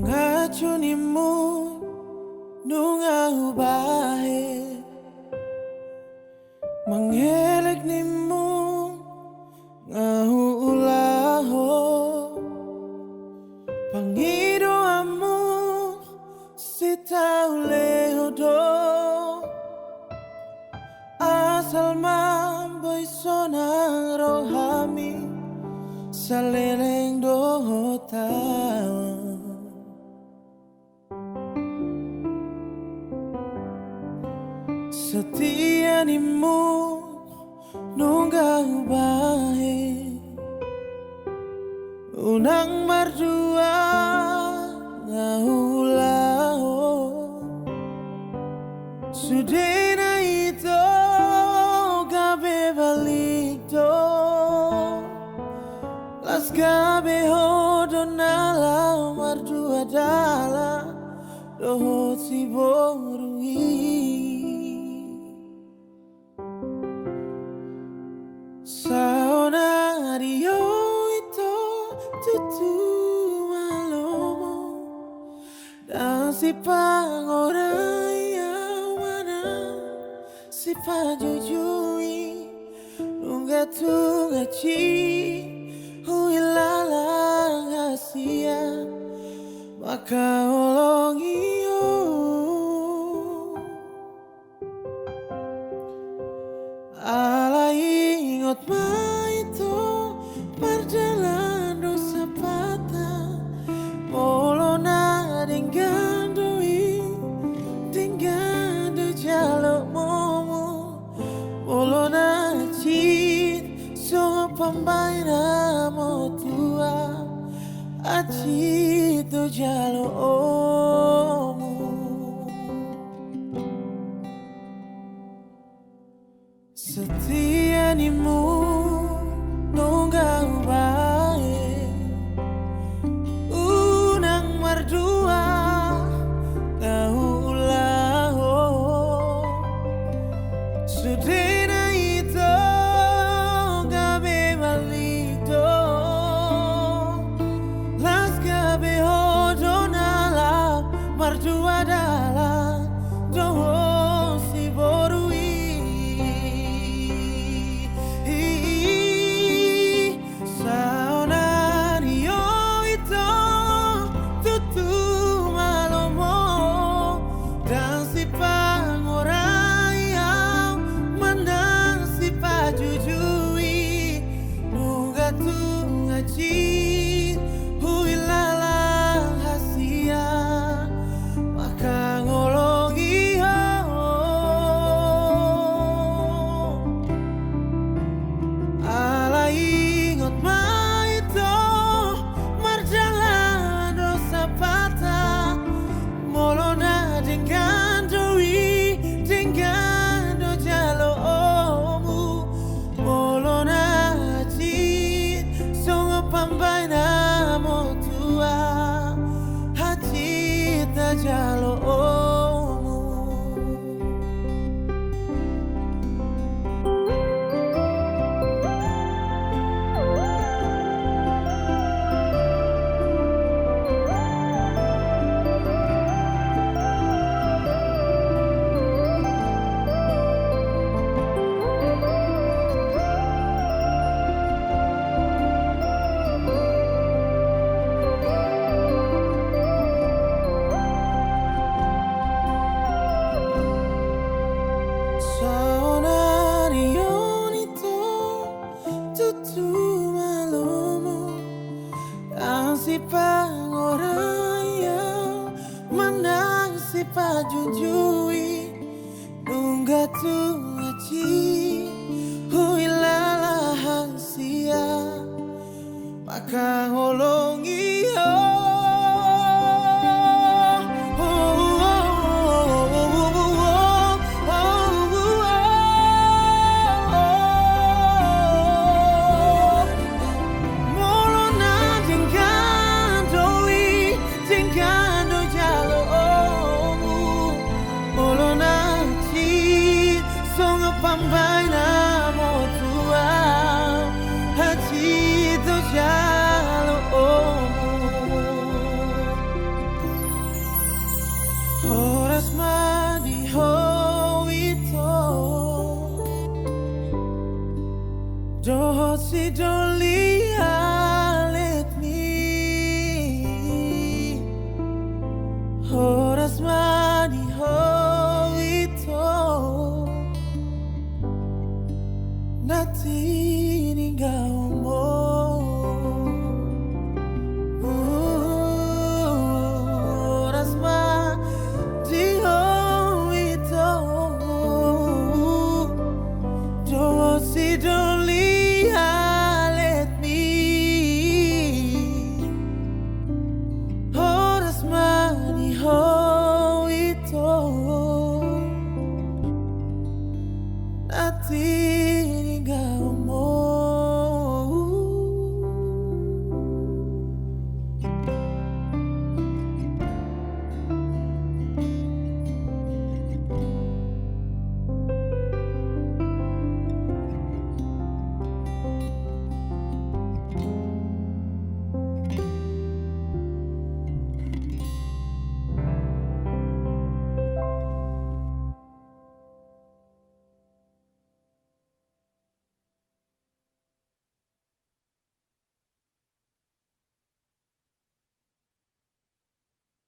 Manganju nimmu Nungnga hubahen Mangelek nimmu ngahu ulahon Pangidoanmu Sitau lehodo Asal sonang rohami Saleleng Dohot Setia nimmu Nungnga hubahen Unang Mardua ulahon Sude na itu gabe balik las gabe dongan Mardua Dalan Dohot si boru Saonari itu tutu malomo dan si pangorai mana si pajujui nunggah tu ngaci huilalang asia maka olongiyo ala ingot maito perjalanan dosa patah molona dengan doi dengan do jaluk momo molona cit so pambaina motua acit do jaluk omo Setia nimmu Nungnga hubahen Unang Mardua Dalan Sude na itu gabe balik las gabe dongan Mardua Dalan Dohot si boru Pajunjui nunggah tu ngaci huilalang sia maka ngolongi pambaina motua hati tu jalo asmani ho ito Nati